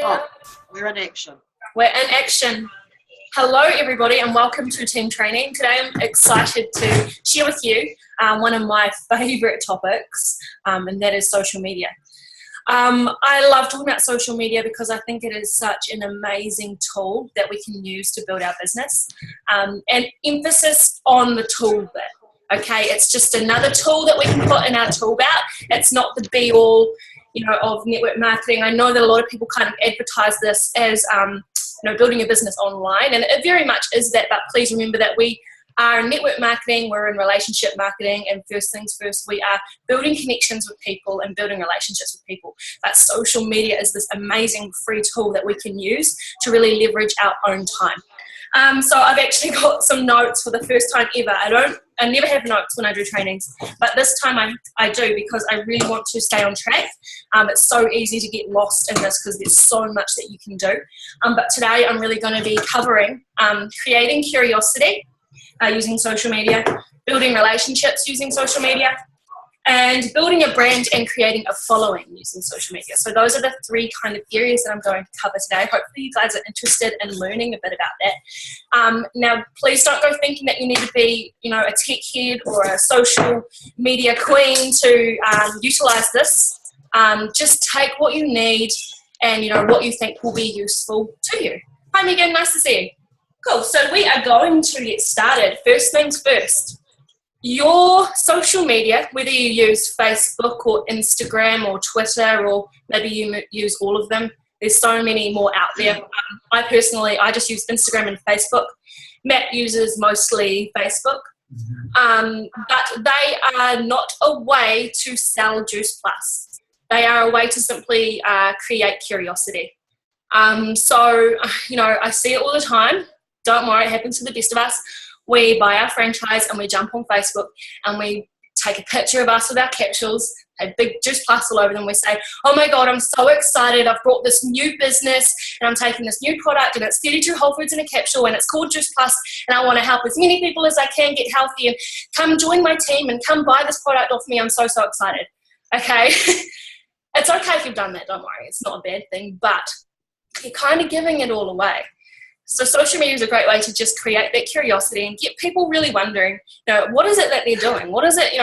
Oh, we're in action. We're in action. Hello everybody and welcome to Team Training. Today I'm excited to share with you one of my favourite topics, and that is social media. I love talking about social media because I think it is such an amazing tool that we can use to build our business, and emphasis on the tool bit. Okay, it's just another tool that we can put in our tool belt. It's not the be all, of network marketing. I know that a lot of people kind of advertise this as, building a business online, and it very much is that. But please remember that we are in network marketing, we're in relationship marketing, and first things first, we are building connections with people and building relationships with people. But social media is this amazing free tool that we can use to really leverage our own time. So I've actually got some notes for the first time ever. I never have notes when I do trainings, but this time I do because I really want to stay on track. It's so easy to get lost in this because there's so much that you can do. But today I'm really going to be covering creating curiosity using social media, building relationships using social media, and building a brand and creating a following using social media. So those are the three kind of areas that I'm going to cover today. Hopefully you guys are interested in learning a bit about that. Now, please don't go thinking that you need to be, a tech head or a social media queen to utilize this. Just take what you need and, what you think will be useful to you. Hi Megan, nice to see you. Cool, so we are going to get started. First things first. Your social media, whether you use Facebook or Instagram or Twitter, or maybe you use all of them, there's so many more out there. I just use Instagram and Facebook. Matt uses mostly Facebook. But they are not a way to sell Juice Plus. They are a way to simply create curiosity. I see it all the time. Don't worry, it happens to the best of us. We buy our franchise and we jump on Facebook and we take a picture of us with our capsules, a big Juice Plus all over them. We say, oh my God, I'm so excited. I've brought this new business and I'm taking this new product and it's 32 whole foods in a capsule and it's called Juice Plus, and I want to help as many people as I can get healthy and come join my team and come buy this product off me. I'm so, so excited. Okay. It's okay if you've done that. Don't worry. It's not a bad thing, but you're kind of giving it all away. So social media is a great way to just create that curiosity and get people really wondering, what is it that they're doing? What is it,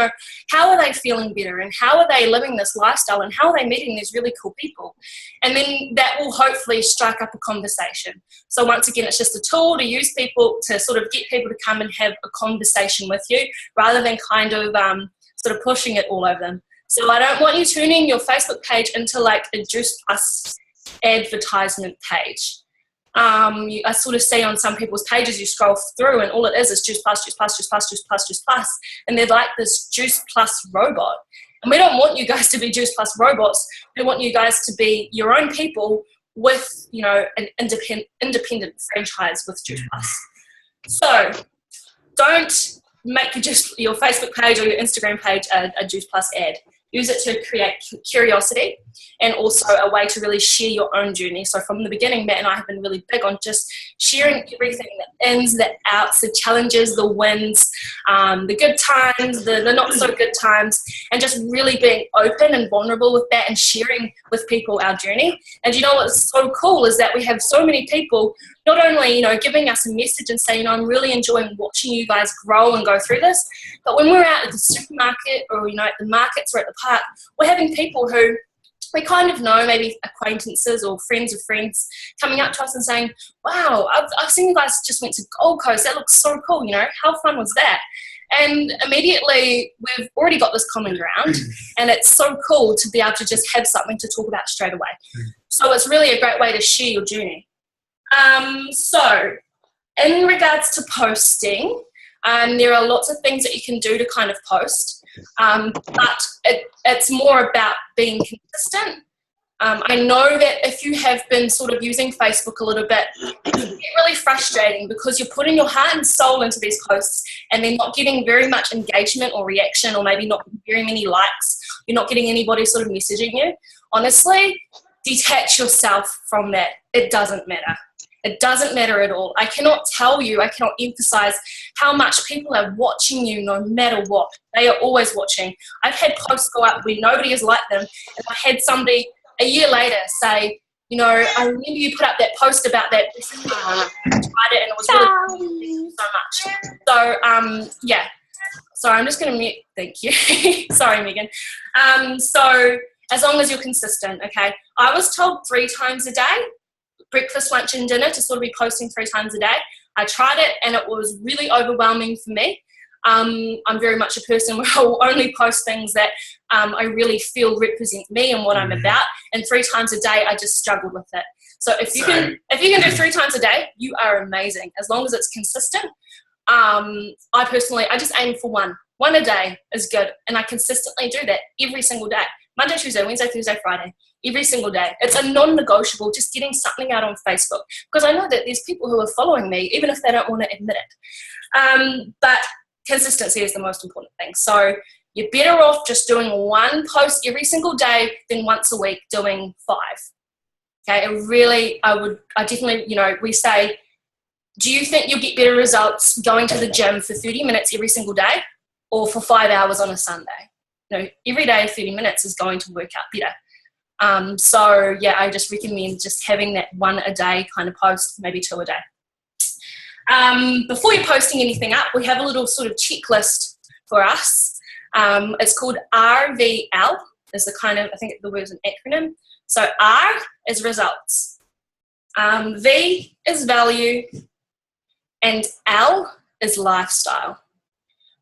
how are they feeling better? And how are they living this lifestyle? And how are they meeting these really cool people? And then that will hopefully strike up a conversation. So once again, it's just a tool to use people to sort of get people to come and have a conversation with you rather than kind of sort of pushing it all over them. So I don't want you turning your Facebook page into like a Juice Plus advertisement page. I sort of see on some people's pages, you scroll through and all it is Juice Plus, Juice Plus, Juice Plus, Juice Plus, Juice Plus. And they're like this Juice Plus robot. And we don't want you guys to be Juice Plus robots. We want you guys to be your own people with, an independent franchise with Juice Plus. So don't make your Facebook page or your Instagram page a Juice Plus ad. Use it to create curiosity and also a way to really share your own journey. So from the beginning, Matt and I have been really big on just sharing everything, the ins, the outs, the challenges, the wins, the good times, the not so good times, and just really being open and vulnerable with that and sharing with people our journey. And what's so cool is that we have so many people not only, giving us a message and saying, I'm really enjoying watching you guys grow and go through this, but when we're out at the supermarket or, at the markets or at the park, we're having people who we kind of know, maybe acquaintances or friends of friends, coming up to us and saying, wow, I've seen you guys just went to Gold Coast. That looks so cool. How fun was that? And immediately we've already got this common ground and it's so cool to be able to just have something to talk about straight away. So it's really a great way to share your journey. So in regards to posting, there are lots of things that you can do to kind of post, but it's more about being consistent. I know that if you have been sort of using Facebook a little bit, it can get really frustrating because you're putting your heart and soul into these posts and they're not getting very much engagement or reaction, or maybe not very many likes. You're not getting anybody sort of messaging you. Honestly, detach yourself from that. It doesn't matter. It doesn't matter at all. I cannot emphasize how much people are watching you no matter what. They are always watching. I've had posts go up where nobody has liked them, and I had somebody a year later say, You know, I remember you put up that post about that, tried it, and it was really, thank you so much. So, yeah. Sorry, I'm just going to mute. Thank you. Sorry, Megan. So as long as you're consistent, okay. I was told 3 times a day, breakfast, lunch, and dinner, to sort of be posting 3 times a day. I tried it, and it was really overwhelming for me. I'm very much a person where I will only post things that I really feel represent me and what I'm about. And 3 times a day, I just struggled with it. So if you can do 3 times a day, you are amazing. As long as it's consistent. I just aim for one a day is good, and I consistently do that every single day. Monday, Tuesday, Wednesday, Thursday, Friday, every single day. It's a non-negotiable, just getting something out on Facebook, because I know that there's people who are following me, even if they don't want to admit it. But consistency is the most important thing. So you're better off just doing 1 post every single day than once a week doing 5. Okay, I definitely, you know, we say, do you think you'll get better results going to the gym for 30 minutes every single day or for 5 hours on a Sunday? You know, every day 30 minutes is going to work out better. So yeah, I just recommend just having that 1 a day kind of post, maybe 2 a day. Before you're posting anything up, we have a little sort of checklist for us. It's called RVL, is the kind of, I think the word is an acronym. So R is results, V is value, and L is lifestyle.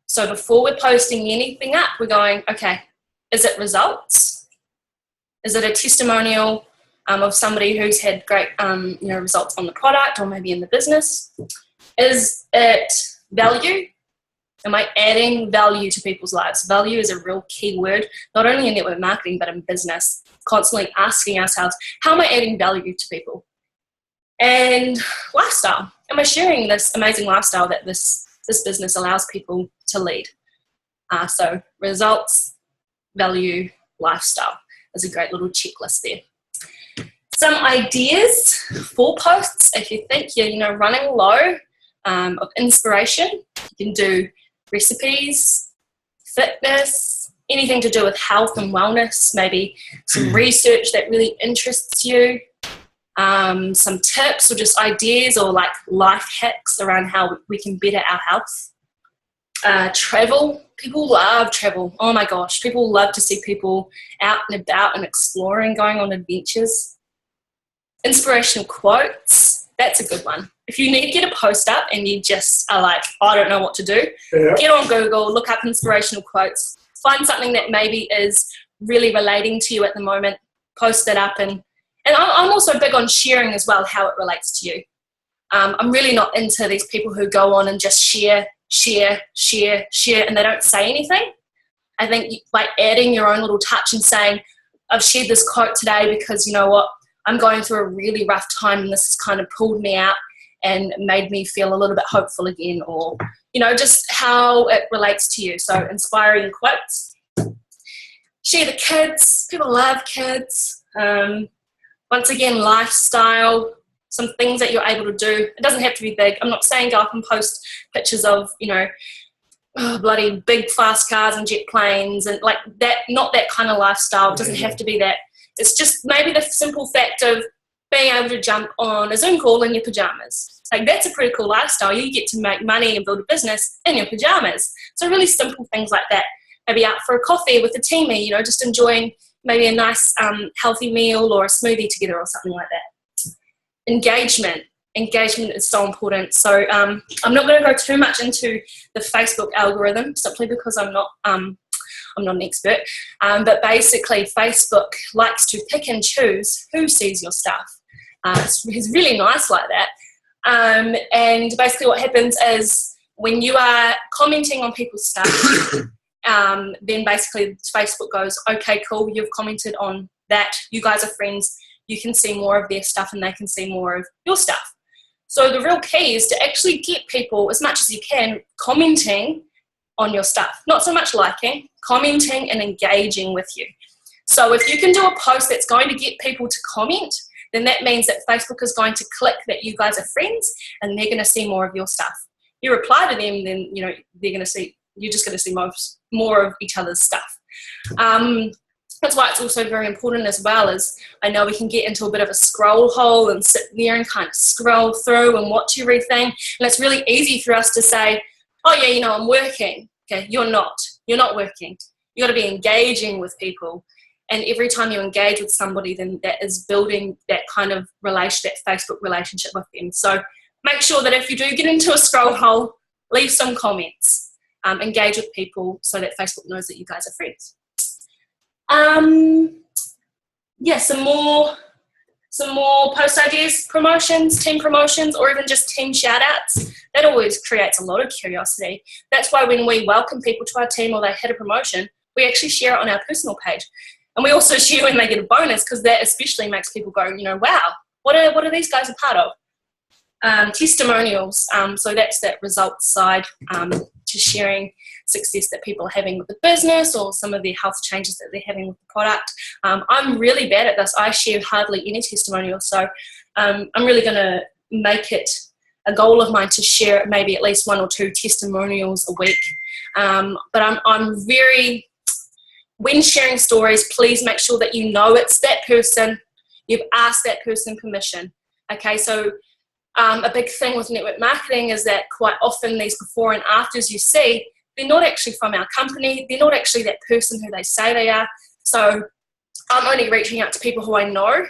So before we're posting anything up, we're going, okay, is it results? Is it a testimonial of somebody who's had great you know, results on the product or maybe in the business? Is it value? Am I adding value to people's lives? Value is a real key word, not only in network marketing, but in business. Constantly asking ourselves, how am I adding value to people? And lifestyle. Am I sharing this amazing lifestyle that this business allows people to lead? So results, value, lifestyle is a great little checklist there. Some ideas for posts. If you think you're, you know, running low of inspiration, you can do recipes, fitness, anything to do with health and wellness, maybe some research that really interests you, some tips or just ideas or like life hacks around how we can better our health. Travel. People love travel. Oh my gosh, people love to see people out and about and exploring, going on adventures. Inspirational quotes. That's a good one. If you need to get a post up and you just are like, I don't know what to do, get on Google, look up inspirational quotes, find something that maybe is really relating to you at the moment, post it up. And I'm also big on sharing as well, how it relates to you. I'm really not into these people who go on and just share, and they don't say anything. I think by adding your own little touch and saying, I've shared this quote today because, you know what, I'm going through a really rough time and this has kind of pulled me out and made me feel a little bit hopeful again, or, you know, just how it relates to you. So inspiring quotes. Share the kids. People love kids. Once again, lifestyle, some things that you're able to do. It doesn't have to be big. I'm not saying go up and post pictures of, you know, bloody big fast cars and jet planes and like that, not that kind of lifestyle. It doesn't have to be that. It's just maybe the simple fact of being able to jump on a Zoom call in your pajamas. Like that's a pretty cool lifestyle. You get to make money and build a business in your pajamas. So really simple things like that. Maybe out for a coffee with a teamie, you know, just enjoying maybe a nice healthy meal or a smoothie together or something like that. Engagement. Engagement is so important. So I'm not going to go too much into the Facebook algorithm simply because I'm not an expert. But basically Facebook likes to pick and choose who sees your stuff. It's really nice like that. And basically what happens is when you are commenting on people's stuff, then basically Facebook goes, okay, cool, you've commented on that. You guys are friends. You can see more of their stuff and they can see more of your stuff. So the real key is to actually get people, as much as you can, commenting on your stuff. Not so much liking, commenting and engaging with you. So if you can do a post that's going to get people to comment, then that means that Facebook is going to click that you guys are friends and they're going to see more of your stuff. You reply to them, then you're just going to see more of each other's stuff. That's why it's also very important as well, as I know we can get into a bit of a scroll hole and sit there and kind of scroll through and watch everything. And it's really easy for us to say, oh yeah, you know, I'm working. Okay, you're not. You're not working. You got to be engaging with people. And every time you engage with somebody, then that is building that kind of relation, that Facebook relationship with them. So make sure that if you do get into a scroll hole, leave some comments, engage with people so that Facebook knows that you guys are friends. Yeah, some more post ideas, promotions, team promotions, or even just team shout outs. That always creates a lot of curiosity. That's why when we welcome people to our team or they hit a promotion, we actually share it on our personal page. And we also share when they get a bonus, because that especially makes people go, you know, wow, what are these guys a part of? Testimonials, so that's that results side, to sharing success that people are having with the business or some of the health changes that they're having with the product. I'm really bad at this. I share hardly any testimonials, so I'm really going to make it a goal of mine to share maybe at least 1 or 2 testimonials a week. But I'm very, when sharing stories, please make sure that you know it's that person, you've asked that person permission. Okay, so a big thing with network marketing is that quite often these before and afters you see, they're not actually from our company, they're not actually that person who they say they are. So I'm only reaching out to people who I know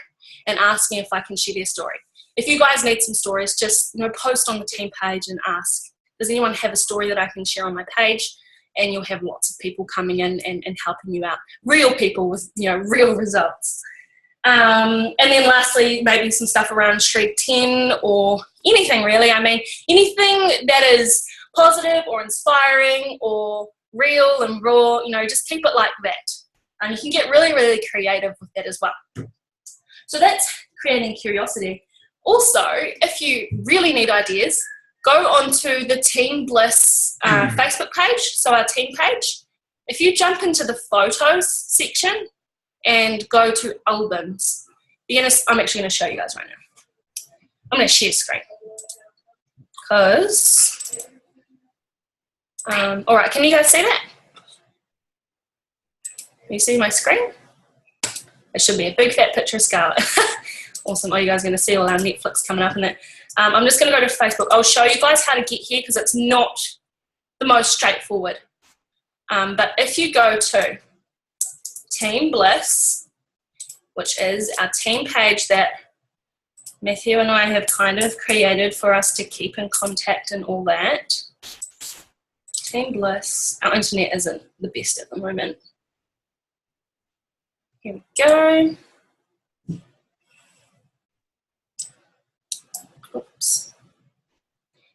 and asking if I can share their story. If you guys need some stories, just post on the team page and ask, does anyone have a story that I can share on my page? And you'll have lots of people coming in and helping you out. Real people with real results. And then lastly, maybe some stuff around Shred 10 or anything really. I mean, anything that is positive or inspiring or real and raw, just keep it like that. And you can get really, really creative with that as well. So that's creating curiosity. Also, if you really need ideas, go onto the Team Bliss Facebook page, so our team page. If you jump into the photos section and go to albums, I'm actually going to show you guys right now. I'm going to share screen. Because, all right, can you guys see that? Can you see my screen? It should be a big fat picture of Scarlett. Awesome. Oh, you guys are going to see all our Netflix coming up in it. I'm just going to go to Facebook. I'll show you guys how to get here because it's not the most straightforward. But if you go to Team Bliss, which is our team page that Matthew and I have kind of created for us to keep in contact and all that. Team Bliss. Our internet isn't the best at the moment. Here we go. Oops.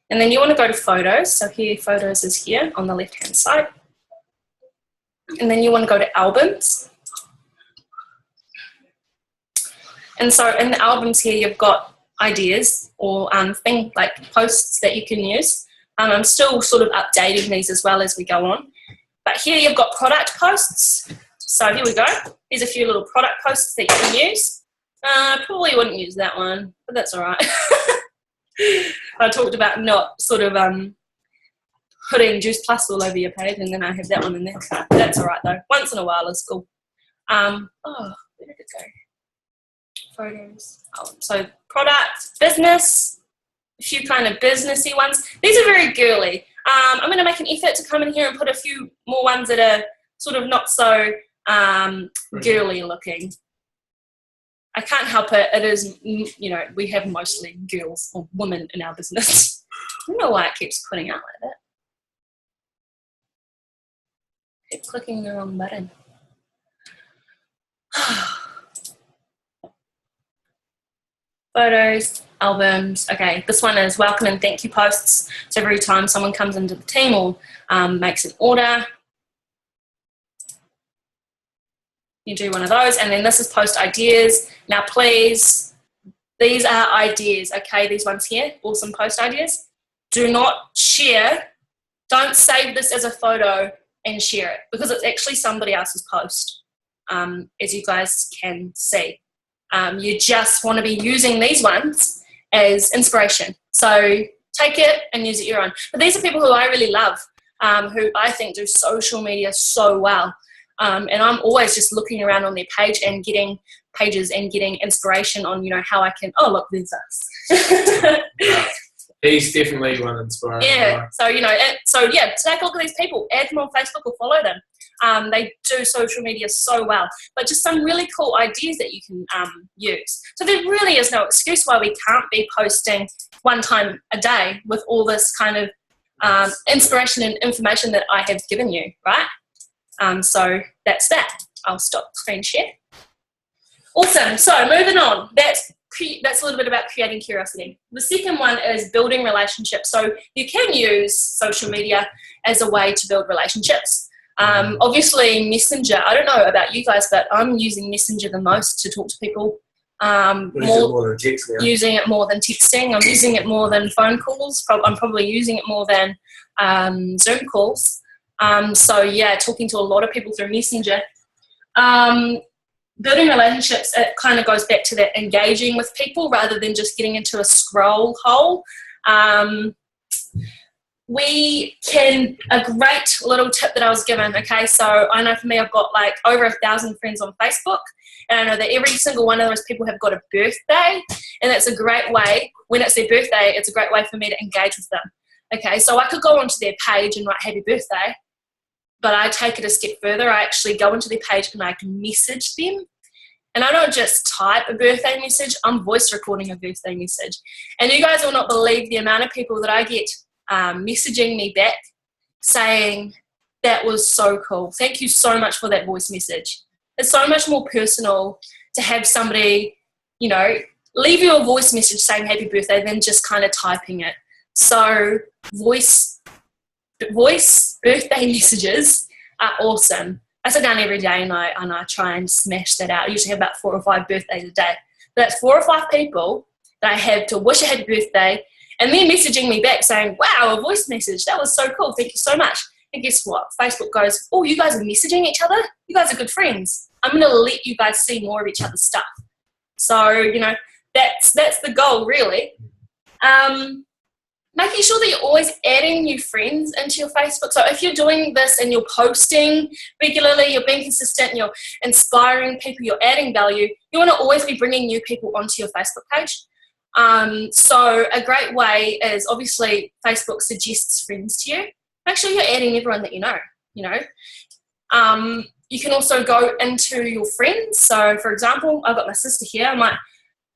And then you want to go to photos. So here, photos is here on the left-hand side. And then you want to go to albums. And so in the albums here, you've got ideas or things like posts that you can use. I'm still sort of updating these as well as we go on. But here you've got product posts. So here we go. Here's a few little product posts that you can use. Probably wouldn't use that one, but that's all right. I talked about not sort of putting Juice Plus all over your page, and then I have that one in there. That's all right though. Once in a while is cool. Oh, where did it go? Photos. Oh, so product, business, a few kind of businessy ones. These are very girly. I'm going to make an effort to come in here and put a few more ones that are sort of not so girly looking. I can't help it. It is, we have mostly girls or women in our business. I don't know why it keeps putting out like that. Keep clicking the wrong button. Photos, albums. Okay, this one is welcome and thank you posts. So every time someone comes into the team or makes an order, you do one of those. And then this is post ideas. Now please, these are ideas, okay? These ones here, awesome post ideas. Do not share. Don't save this as a photo and share it because it's actually somebody else's post, as you guys can see. You just want to be using these ones as inspiration. So take it and use it your own. But these are people who I really love, who I think do social media so well. And I'm always just looking around on their page and getting pages and getting inspiration on, how I can, oh, look, there's us. He's definitely one inspiring. Yeah. So, take a look at these people, add them on Facebook or follow them. They do social media so well, but just some really cool ideas that you can use. So there really is no excuse why we can't be posting one time a day with all this kind of inspiration and information that I have given you, right? So that's that. I'll stop screen share. Awesome. So moving on. That's a little bit about creating curiosity. The second one is building relationships. So you can use social media as a way to build relationships. Obviously, Messenger, I don't know about you guys, but I'm using Messenger the most to talk to people. More than text now. Using it more than texting. I'm using it more than phone calls. I'm probably using it more than Zoom calls. So yeah, talking to a lot of people through Messenger. Building relationships, it kind of goes back to that engaging with people rather than just getting into a scroll hole. A great little tip that I was given, okay, so I know for me I've got like over 1,000 friends on Facebook, and I know that every single one of those people have got a birthday, and that's a great way, when it's their birthday, it's a great way for me to engage with them. Okay, so I could go onto their page and write happy birthday, but I take it a step further. I actually go into their page and I can message them. And I don't just type a birthday message, I'm voice recording a birthday message. And you guys will not believe the amount of people that I get messaging me back saying, that was so cool. Thank you so much for that voice message. It's so much more personal to have somebody, leave you a voice message saying happy birthday than just kind of typing it. So voice birthday messages are awesome. I sit down every day and I try and smash that out. I usually have about 4 or 5 birthdays a day. But that's 4 or 5 people that I have to wish a happy birthday, and they're messaging me back saying, wow, a voice message. That was so cool. Thank you so much. And guess what? Facebook goes, oh, you guys are messaging each other? You guys are good friends. I'm going to let you guys see more of each other's stuff. So, that's the goal, really. Making sure that you're always adding new friends into your Facebook. So if you're doing this and you're posting regularly, you're being consistent, you're inspiring people, you're adding value, you want to always be bringing new people onto your Facebook page. So a great way is, obviously, Facebook suggests friends to you. Make sure you're adding everyone that you know. You can also go into your friends. So, for example, I've got my sister here. I might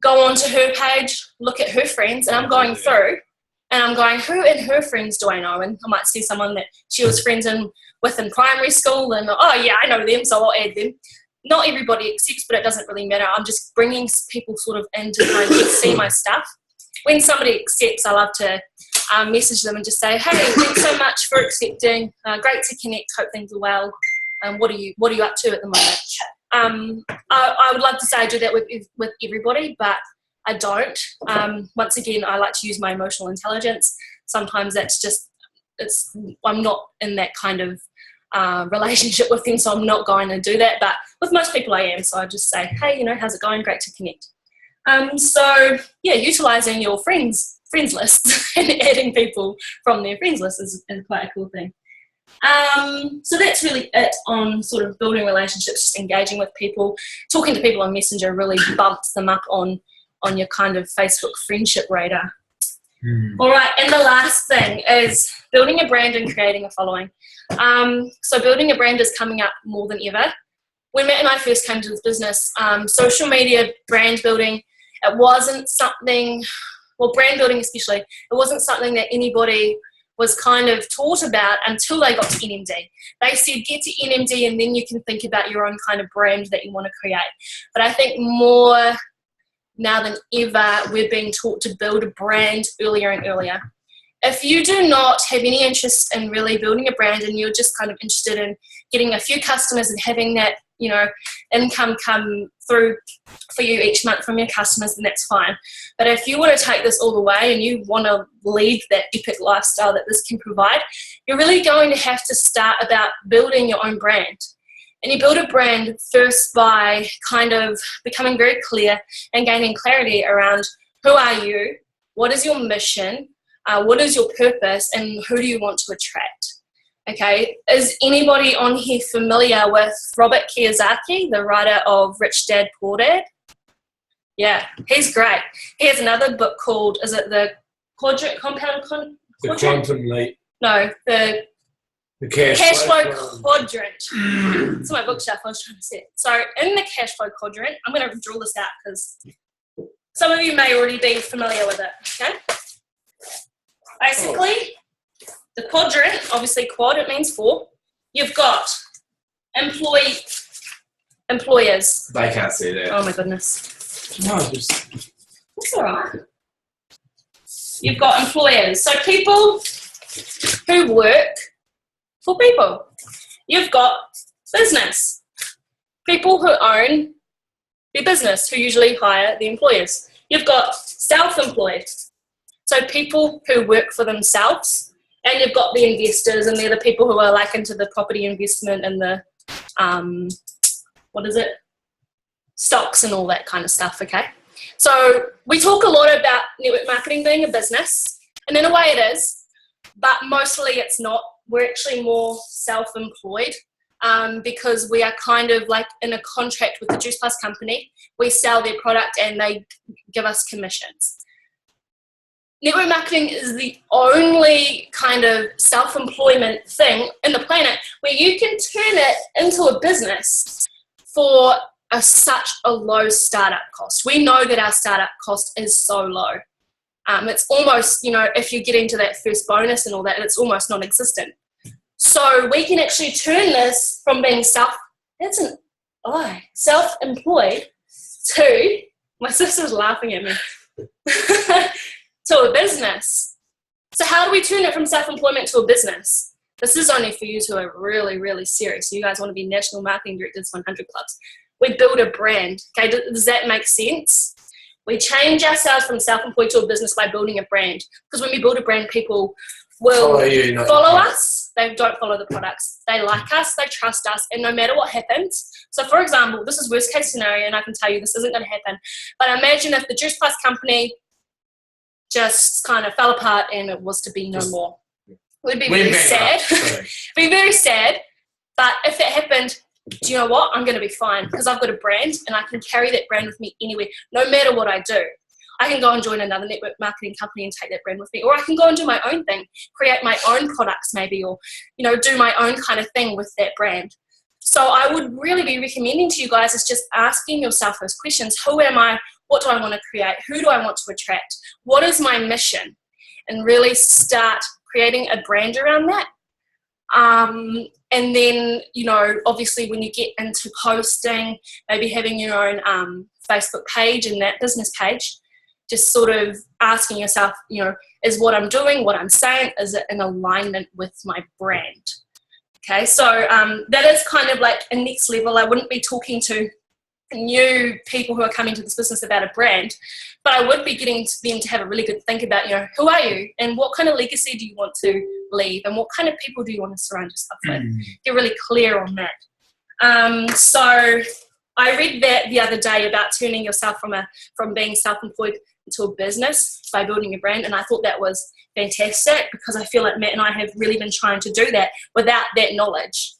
go onto her page, look at her friends, and I'm going through. And I'm going, who in her friends do I know? And I might see someone that she was friends with in primary school, and oh yeah, I know them, so I'll add them. Not everybody accepts, but it doesn't really matter. I'm just bringing people sort of in to kind of see my stuff. When somebody accepts, I love to message them and just say, hey, thanks so much for accepting. Great to connect. Hope things are well. What are you up to at the moment? I would love to say I do that with everybody, but I don't. Once again, I like to use my emotional intelligence. Sometimes I'm not in that kind of relationship with them, so I'm not going to do that. But with most people I am, so I just say, hey, how's it going? Great to connect. So yeah, utilising your friends list and adding people from their friends list is quite a cool thing. So that's really it on sort of building relationships, just engaging with people. Talking to people on Messenger really bumps them up on your kind of Facebook friendship radar. All right, and the last thing is building a brand and creating a following. So building a brand is coming up more than ever. When Matt and I first came to this business, social media, brand building, it wasn't something, brand building especially, it wasn't something that anybody was kind of taught about until they got to NMD. They said, get to NMD and then you can think about your own kind of brand that you want to create. But I think more now than ever, we're being taught to build a brand earlier and earlier. If you do not have any interest in really building a brand and you're just kind of interested in getting a few customers and having that, income come through for you each month from your customers, then that's fine. But if you want to take this all the way and you want to lead that epic lifestyle that this can provide, you're really going to have to start about building your own brand. And you build a brand first by kind of becoming very clear and gaining clarity around who are you, what is your mission, what is your purpose, and who do you want to attract. Okay, is anybody on here familiar with Robert Kiyosaki, the writer of Rich Dad, Poor Dad? Yeah, he's great. He has another book called, is it the Quadrant? The Quantum Leap. No, the Cash Flow Quadrant. It's my bookshelf, I was trying to say it. So in the Cash Flow Quadrant, I'm going to draw this out because some of you may already be familiar with it, okay? Basically, the quadrant, obviously quad, it means 4. You've got employers. They can't see that. Oh my goodness. No, just... That's all right. You've got employers, so people who work for people. You've got business, people who own their business, who usually hire the employers. You've got self-employed, so people who work for themselves, and you've got the investors, and they're the people who are like into the property investment and the, stocks and all that kind of stuff, okay? So we talk a lot about network marketing being a business, and in a way it is, but mostly it's not. We're actually more self-employed because we are kind of like in a contract with the Juice Plus company. We sell their product and they give us commissions. Network marketing is the only kind of self-employment thing in the planet where you can turn it into a business for such a low startup cost. We know that our startup cost is so low. It's almost, if you get into that first bonus and all that, it's almost non-existent. So we can actually turn this from being self-employed to, my sister's laughing at me, to a business. So how do we turn it from self-employment to a business? This is only for you who are really, really serious. You guys want to be National Marketing Directors 100 Clubs. We build a brand. Okay, does that make sense? We change ourselves from self-employed to a business by building a brand. Because when we build a brand, people will follow us. They don't follow the products. They like us, they trust us, and no matter what happens. So for example, this is worst case scenario, and I can tell you this isn't going to happen. But imagine if the Juice Plus company just kind of fell apart and it was to be no more. We'd be very sad. Be very sad. But if it happened, do you know what? I'm going to be fine because I've got a brand and I can carry that brand with me anywhere, no matter what I do. I can go and join another network marketing company and take that brand with me, or I can go and do my own thing, create my own products maybe, or do my own kind of thing with that brand. So I would really be recommending to you guys is just asking yourself those questions. Who am I? What do I want to create? Who do I want to attract? What is my mission? And really start creating a brand around that. And then, obviously when you get into posting, maybe having your own Facebook page and that business page, just sort of asking yourself, is what I'm doing, what I'm saying, is it in alignment with my brand? Okay, so that is kind of like a next level. I wouldn't be talking to new people who are coming to this business about a brand, but I would be getting them to have a really good think about, who are you and what kind of legacy do you want to leave and what kind of people do you want to surround yourself with? Get really clear on that. So I read that the other day about turning yourself from being self-employed into a business by building a brand, and I thought that was fantastic because I feel like Matt and I have really been trying to do that without that knowledge.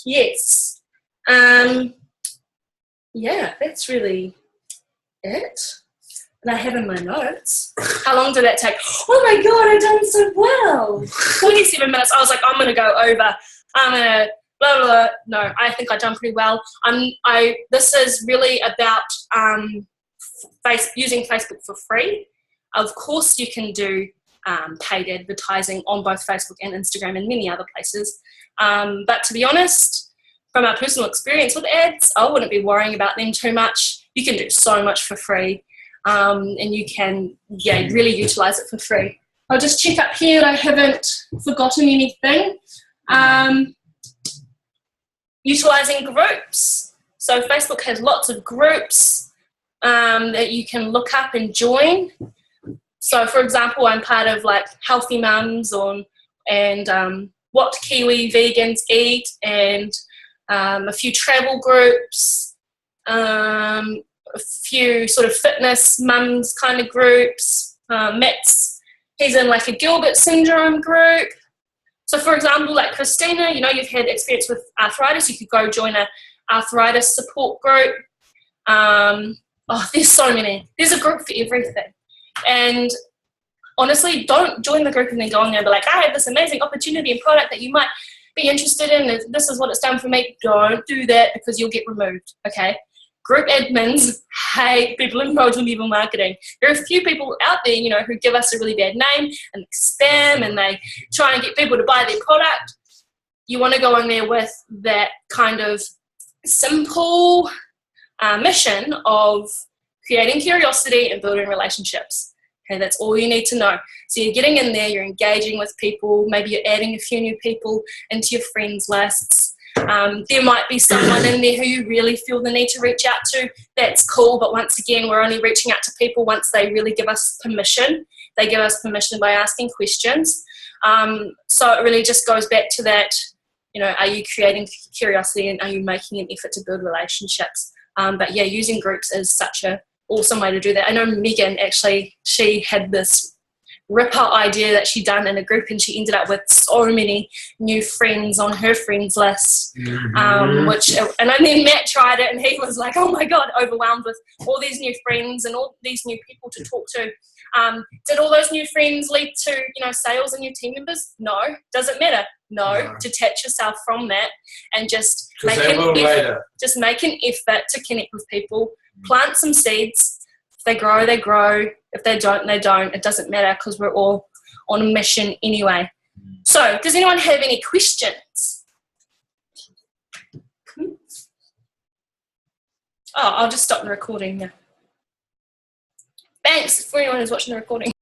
Yes. Yeah, that's really it. And I have in my notes. How long did that take? Oh my God, I've done so well. 27 minutes. I was like, I'm going to go over. I'm going to blah, blah, blah. No, I think I've done pretty well. This is really about using Facebook for free. Of course, you can do paid advertising on both Facebook and Instagram and many other places. But to be honest, from our personal experience with ads, I wouldn't be worrying about them too much. You can do so much for free, and you can, really utilize it for free. I'll just check up here that I haven't forgotten anything. Utilizing groups. So Facebook has lots of groups that you can look up and join. So for example, I'm part of like Healthy Mums and What Kiwi Vegans Eat, and a few travel groups, a few sort of fitness mums kind of groups, Matt's he's in like a Gilbert syndrome group. So for example, like Christina, you know, you've had experience with arthritis, you could go join a arthritis support group. There's so many. There's a group for everything. And honestly, don't join the group and then go on there and be like, I have this amazing opportunity and product that you might be interested in. This is what it's done for me. Don't do that because you'll get removed, okay? Group admins hate people in multi-level marketing. There are a few people out there, you know, who give us a really bad name and spam and they try and get people to buy their product. You want to go in there with that kind of simple mission of creating curiosity and building relationships. Okay, that's all you need to know. So you're getting in there, you're engaging with people, maybe you're adding a few new people into your friends lists. There might be someone in there who you really feel the need to reach out to. That's cool, but once again, we're only reaching out to people once they really give us permission. They give us permission by asking questions. So it really just goes back to that, you know, are you creating curiosity and are you making an effort to build relationships? But yeah, using groups is such an awesome way to do that. I know Megan, actually, she had this ripper idea that she'd done in a group and she ended up with so many new friends on her friends list. And then Matt tried it and he was like, oh my God, overwhelmed with all these new friends and all these new people to talk to. Did all those new friends lead to, you know, sales and new team members? No. Does it matter? No. Detach yourself from that and just make an effort to connect with people. Plant some seeds. If they grow, they grow. If they don't, they don't. It doesn't matter because we're all on a mission anyway. So, does anyone have any questions? I'll just stop the recording now. Thanks for anyone who's watching the recording.